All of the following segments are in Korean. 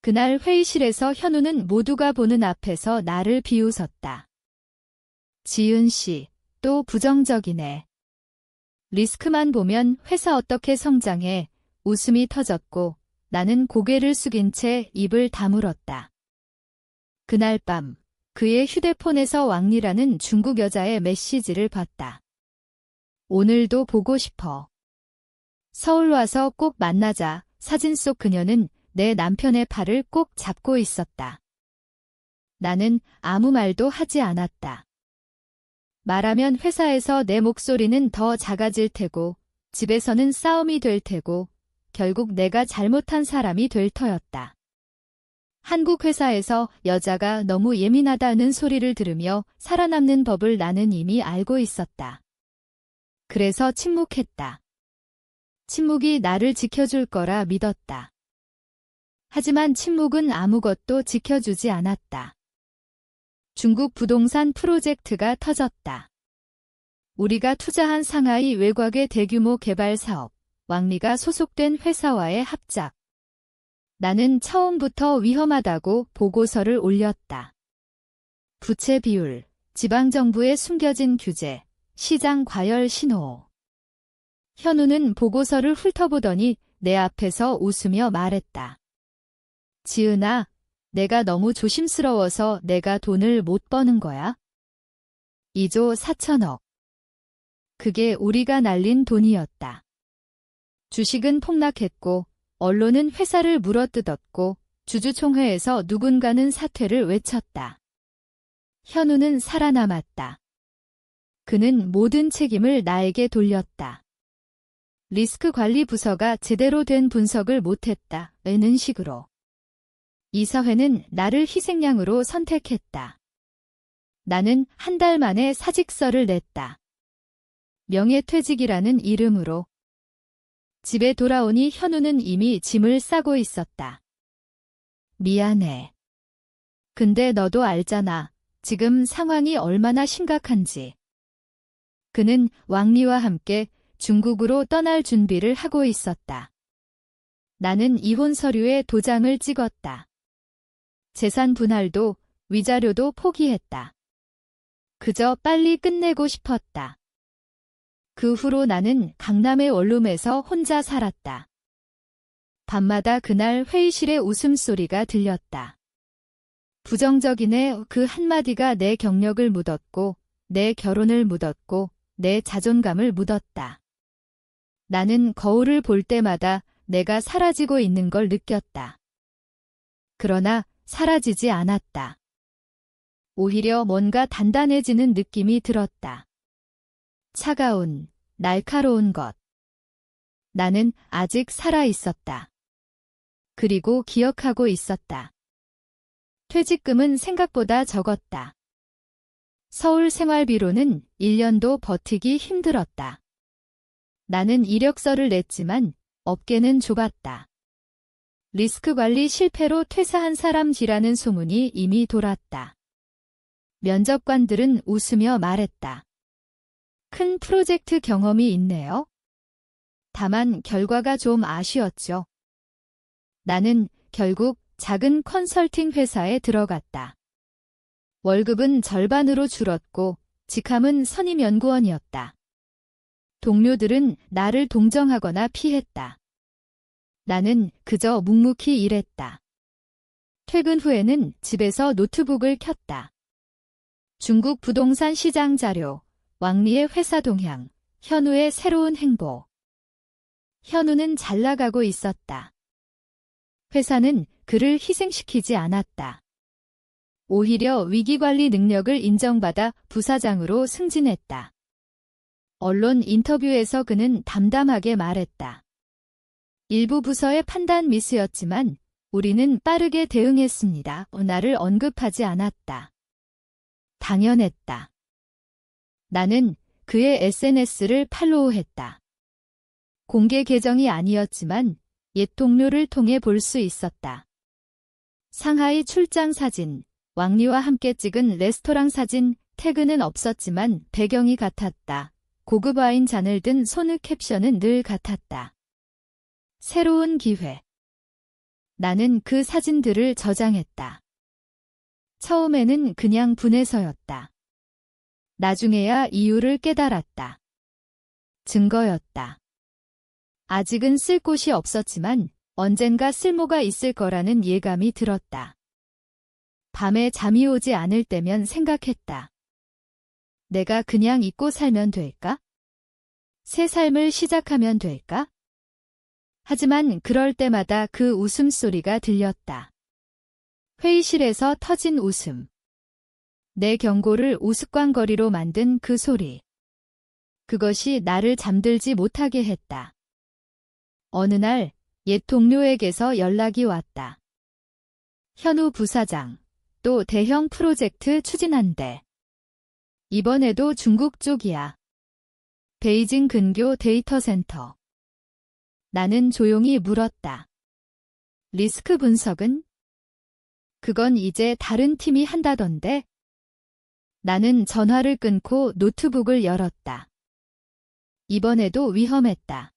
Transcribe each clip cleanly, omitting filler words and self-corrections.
그날 회의실에서 현우는 모두가 보는 앞에서 나를 비웃었다. 지은 씨, 또 부정적이네. 리스크만 보면 회사 어떻게 성장해. 웃음이 터졌고 나는 고개를 숙인 채 입을 다물었다. 그날 밤 그의 휴대폰에서 왕리라는 중국 여자의 메시지를 봤다. 오늘도 보고 싶어. 서울 와서 꼭 만나자. 사진 속 그녀는 내 남편의 팔을 꼭 잡고 있었다. 나는 아무 말도 하지 않았다. 말하면 회사에서 내 목소리는 더 작아질 테고 집에서는 싸움이 될 테고 결국 내가 잘못한 사람이 될 터였다. 한국 회사에서 여자가 너무 예민하다는 소리를 들으며 살아남는 법을 나는 이미 알고 있었다. 그래서 침묵했다. 침묵이 나를 지켜줄 거라 믿었다. 하지만 침묵은 아무것도 지켜주지 않았다. 중국 부동산 프로젝트가 터졌다. 우리가 투자한 상하이 외곽의 대규모 개발 사업, 왕리가 소속된 회사와의 합작. 나는 처음부터 위험하다고 보고서를 올렸다. 부채 비율, 지방정부의 숨겨진 규제, 시장 과열 신호. 현우는 보고서를 훑어보더니 내 앞에서 웃으며 말했다. 지은아, 내가 너무 조심스러워서 내가 돈을 못 버는 거야? 2조 4천억. 그게 우리가 날린 돈이었다. 주식은 폭락했고 언론은 회사를 물어뜯었고 주주총회에서 누군가는 사퇴를 외쳤다. 현우는 살아남았다. 그는 모든 책임을 나에게 돌렸다. 리스크 관리 부서가 제대로 된 분석을 못했다. 는 식으로. 이사회는 나를 희생양으로 선택했다. 나는 한 달 만에 사직서를 냈다. 명예퇴직이라는 이름으로. 집에 돌아오니 현우는 이미 짐을 싸고 있었다. 미안해. 근데 너도 알잖아. 지금 상황이 얼마나 심각한지. 그는 왕리와 함께 중국으로 떠날 준비를 하고 있었다. 나는 이혼 서류에 도장을 찍었다. 재산 분할도 위자료도 포기했다. 그저 빨리 끝내고 싶었다. 그 후로 나는 강남의 원룸에서 혼자 살았다. 밤마다 그날 회의실에 웃음소리가 들렸다. 부정적이네. 그 한마디가 내 경력을 묻었고 내 결혼을 묻었고 내 자존감을 묻었다. 나는 거울을 볼 때마다 내가 사라지고 있는 걸 느꼈다. 그러나 사라지지 않았다. 오히려 뭔가 단단해지는 느낌이 들었다. 차가운, 날카로운 것. 나는 아직 살아 있었다. 그리고 기억하고 있었다. 퇴직금은 생각보다 적었다. 서울 생활비로는 1년도 버티기 힘들었다. 나는 이력서를 냈지만 업계는 좁았다. 리스크 관리 실패로 퇴사한 사람이라는 소문이 이미 돌았다. 면접관들은 웃으며 말했다. 큰 프로젝트 경험이 있네요. 다만 결과가 좀 아쉬웠죠. 나는 결국 작은 컨설팅 회사에 들어갔다. 월급은 절반으로 줄었고 직함은 선임 연구원이었다. 동료들은 나를 동정하거나 피했다. 나는 그저 묵묵히 일했다. 퇴근 후에는 집에서 노트북을 켰다. 중국 부동산 시장 자료, 왕리의 회사 동향, 현우의 새로운 행보. 현우는 잘 나가고 있었다. 회사는 그를 희생시키지 않았다. 오히려 위기관리 능력을 인정받아 부사장으로 승진했다. 언론 인터뷰에서 그는 담담하게 말했다. 일부 부서의 판단 미스였지만 우리는 빠르게 대응했습니다. 나를 언급하지 않았다. 당연했다. 나는 그의 SNS를 팔로우했다. 공개 계정이 아니었지만 옛 동료를 통해 볼 수 있었다. 상하이 출장 사진, 왕리와 함께 찍은 레스토랑 사진, 태그는 없었지만 배경이 같았다. 고급 와인 잔을 든 손의 캡션은 늘 같았다. 새로운 기회. 나는 그 사진들을 저장했다. 처음에는 그냥 분해서였다. 나중에야 이유를 깨달았다. 증거였다. 아직은 쓸 곳이 없었지만 언젠가 쓸모가 있을 거라는 예감이 들었다. 밤에 잠이 오지 않을 때면 생각했다. 내가 그냥 잊고 살면 될까? 새 삶을 시작하면 될까? 하지만 그럴 때마다 그 웃음소리가 들렸다. 회의실에서 터진 웃음. 내 경고를 우스꽝거리로 만든 그 소리. 그것이 나를 잠들지 못하게 했다. 어느 날 옛 동료에게서 연락이 왔다. 현우 부사장, 또 대형 프로젝트 추진한대. 이번에도 중국 쪽이야. 베이징 근교 데이터 센터. 나는 조용히 물었다. 리스크 분석은? 그건 이제 다른 팀이 한다던데? 나는 전화를 끊고 노트북을 열었다. 이번에도 위험했다.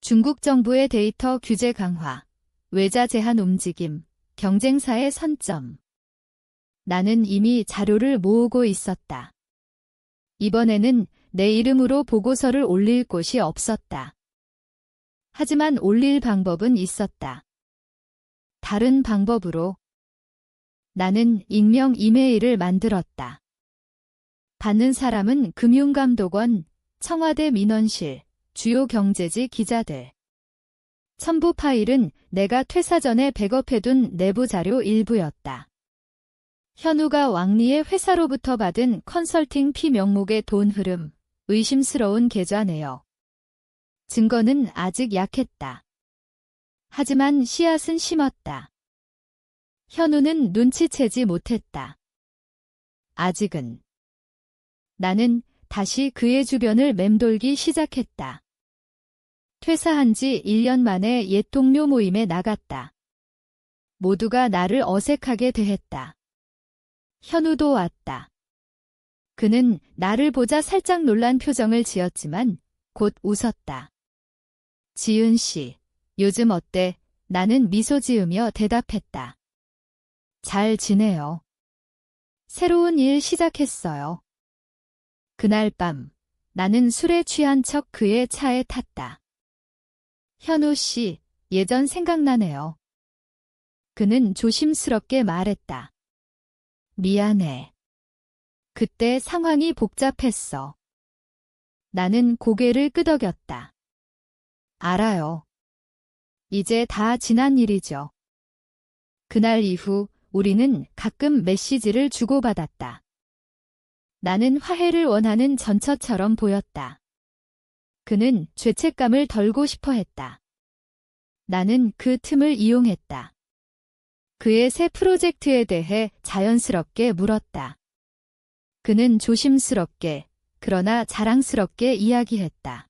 중국 정부의 데이터 규제 강화, 외자 제한 움직임, 경쟁사의 선점. 나는 이미 자료를 모으고 있었다. 이번에는 내 이름으로 보고서를 올릴 곳이 없었다. 하지만 올릴 방법은 있었다. 다른 방법으로. 나는 익명 이메일을 만들었다. 받는 사람은 금융감독원, 청와대 민원실, 주요 경제지 기자들. 첨부 파일은 내가 퇴사 전에 백업해둔 내부 자료 일부였다. 현우가 왕리의 회사로부터 받은 컨설팅 피 명목의 돈 흐름, 의심스러운 계좌 내역. 증거는 아직 약했다. 하지만 씨앗은 심었다. 현우는 눈치채지 못했다. 아직은. 나는 다시 그의 주변을 맴돌기 시작했다. 퇴사한 지 1년 만에 옛 동료 모임에 나갔다. 모두가 나를 어색하게 대했다. 현우도 왔다. 그는 나를 보자 살짝 놀란 표정을 지었지만 곧 웃었다. 지은 씨, 요즘 어때? 나는 미소 지으며 대답했다. 잘 지내요. 새로운 일 시작했어요. 그날 밤, 나는 술에 취한 척 그의 차에 탔다. 현우 씨, 예전 생각나네요. 그는 조심스럽게 말했다. 미안해. 그때 상황이 복잡했어. 나는 고개를 끄덕였다. 알아요. 이제 다 지난 일이죠. 그날 이후 우리는 가끔 메시지를 주고받았다. 나는 화해를 원하는 전처처럼 보였다. 그는 죄책감을 덜고 싶어 했다. 나는 그 틈을 이용했다. 그의 새 프로젝트에 대해 자연스럽게 물었다. 그는 조심스럽게, 그러나 자랑스럽게 이야기했다.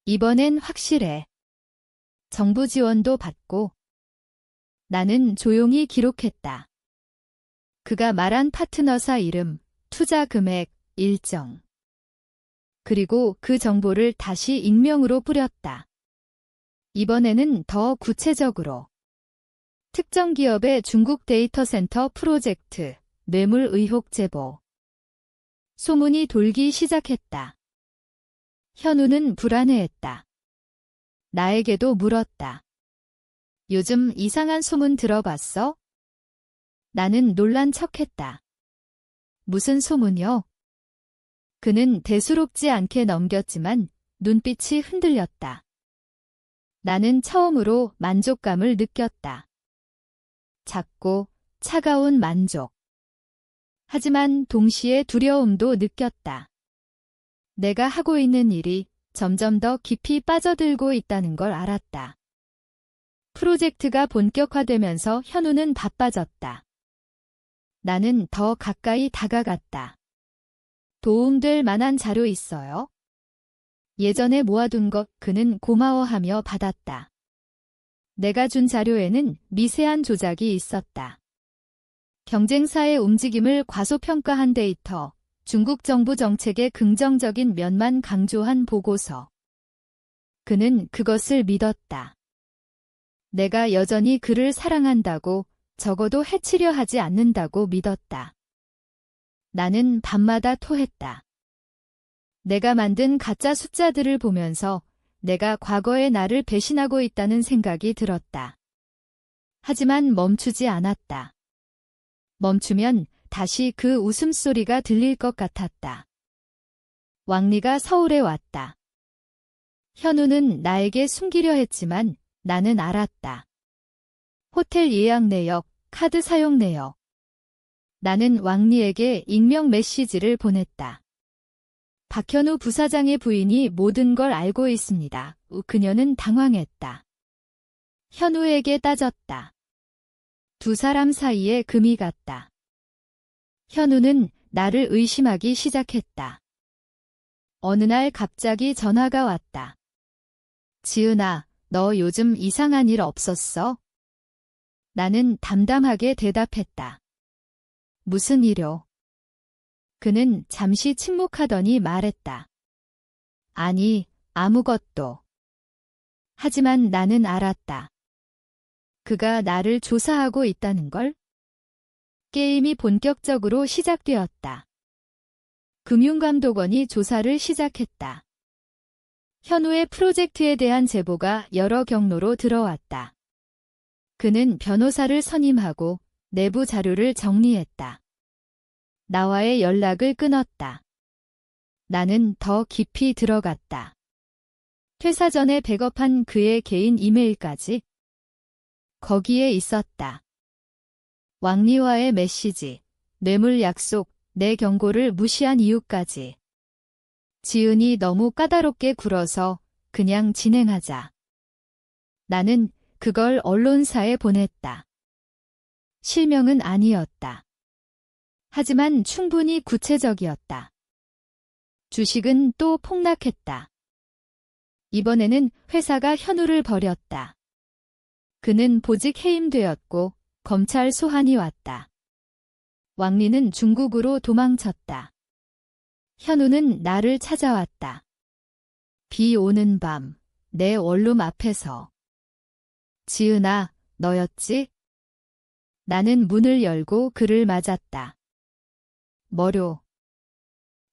이번엔 확실해. 정부 지원도 받고. 나는 조용히 기록했다. 그가 말한 파트너사 이름, 투자 금액, 일정. 그리고 그 정보를 다시 익명으로 뿌렸다. 이번에는 더 구체적으로. 특정 기업의 중국 데이터 센터 프로젝트, 뇌물 의혹 제보. 소문이 돌기 시작했다. 현우는 불안해했다. 나에게도 물었다. 요즘 이상한 소문 들어봤어? 나는 놀란 척했다. 무슨 소문이요? 그는 대수롭지 않게 넘겼지만 눈빛이 흔들렸다. 나는 처음으로 만족감을 느꼈다. 작고 차가운 만족. 하지만 동시에 두려움도 느꼈다. 내가 하고 있는 일이 점점 더 깊이 빠져들고 있다는 걸 알았다. 프로젝트가 본격화되면서 현우는 바빠졌다. 나는 더 가까이 다가갔다. 도움될 만한 자료 있어요? 예전에 모아둔 것 그는 고마워하며 받았다. 내가 준 자료에는 미세한 조작이 있었다. 경쟁사의 움직임을 과소평가한 데이터, 중국 정부 정책의 긍정적인 면만 강조한 보고서. 그는 그것을 믿었다. 내가 여전히 그를 사랑한다고, 적어도 해치려 하지 않는다고 믿었다. 나는 밤마다 토했다. 내가 만든 가짜 숫자들을 보면서 내가 과거의 나를 배신하고 있다는 생각이 들었다. 하지만 멈추지 않았다. 멈추면 다시 그 웃음소리가 들릴 것 같았다. 왕리가 서울에 왔다. 현우는 나에게 숨기려 했지만 나는 알았다. 호텔 예약 내역, 카드 사용 내역. 나는 왕리에게 익명 메시지를 보냈다. 박현우 부사장의 부인이 모든 걸 알고 있습니다. 그녀는 당황했다. 현우에게 따졌다. 두 사람 사이에 금이 갔다. 현우는 나를 의심하기 시작했다. 어느 날 갑자기 전화가 왔다. 지은아, 너 요즘 이상한 일 없었어? 나는 담담하게 대답했다. 무슨 일요? 그는 잠시 침묵하더니 말했다. 아니, 아무것도. 하지만 나는 알았다. 그가 나를 조사하고 있다는 걸? 게임이 본격적으로 시작되었다. 금융감독원이 조사를 시작했다. 현우의 프로젝트에 대한 제보가 여러 경로로 들어왔다. 그는 변호사를 선임하고 내부 자료를 정리했다. 나와의 연락을 끊었다. 나는 더 깊이 들어갔다. 퇴사 전에 백업한 그의 개인 이메일까지. 거기에 있었다. 왕리와의 메시지, 뇌물 약속, 내 경고를 무시한 이유까지. 지은이 너무 까다롭게 굴어서 그냥 진행하자. 나는 그걸 언론사에 보냈다. 실명은 아니었다. 하지만 충분히 구체적이었다. 주식은 또 폭락했다. 이번에는 회사가 현우를 버렸다. 그는 보직 해임되었고 검찰 소환이 왔다. 왕리는 중국으로 도망쳤다. 현우는 나를 찾아왔다. 비 오는 밤, 내 원룸 앞에서. 지은아, 너였지? 나는 문을 열고 그를 맞았다. 뭐료?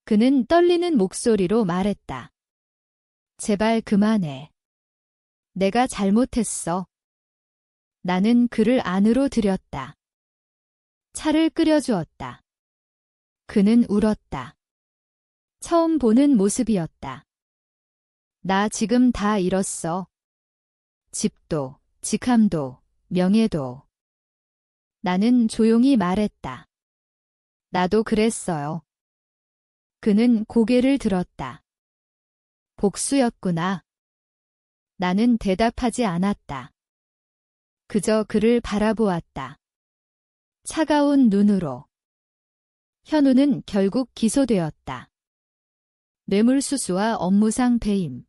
그는 떨리는 목소리로 말했다. 제발 그만해. 내가 잘못했어. 나는 그를 안으로 들였다. 차를 끓여주었다. 그는 울었다. 처음 보는 모습이었다. 나 지금 다 잃었어. 집도, 직함도, 명예도. 나는 조용히 말했다. 나도 그랬어요. 그는 고개를 들었다. 복수였구나. 나는 대답하지 않았다. 그저 그를 바라보았다. 차가운 눈으로. 현우는 결국 기소되었다. 뇌물수수와 업무상 배임.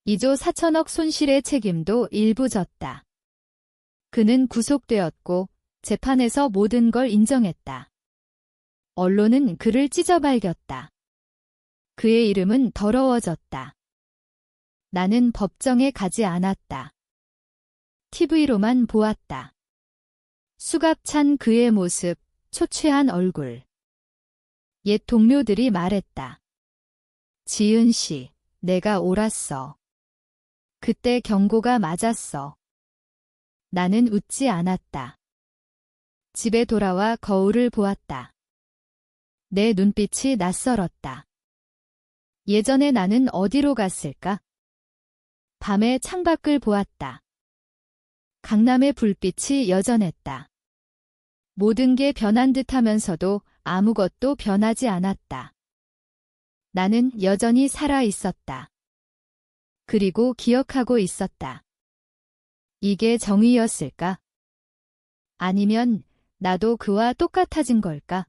2조 4천억 손실의 책임도 일부 졌다. 그는 구속되었고 재판에서 모든 걸 인정했다. 언론은 그를 찢어발겼다. 그의 이름은 더러워졌다. 나는 법정에 가지 않았다. TV로만 보았다. 수갑찬 그의 모습, 초췌한 얼굴. 옛 동료들이 말했다. 지은 씨, 내가 옳았어. 그때 경고가 맞았어. 나는 웃지 않았다. 집에 돌아와 거울을 보았다. 내 눈빛이 낯설었다. 예전에 나는 어디로 갔을까? 밤에 창밖을 보았다. 강남의 불빛이 여전했다. 모든 게 변한 듯하면서도 아무것도 변하지 않았다. 나는 여전히 살아 있었다. 그리고 기억하고 있었다. 이게 정의였을까? 아니면 나도 그와 똑같아진 걸까?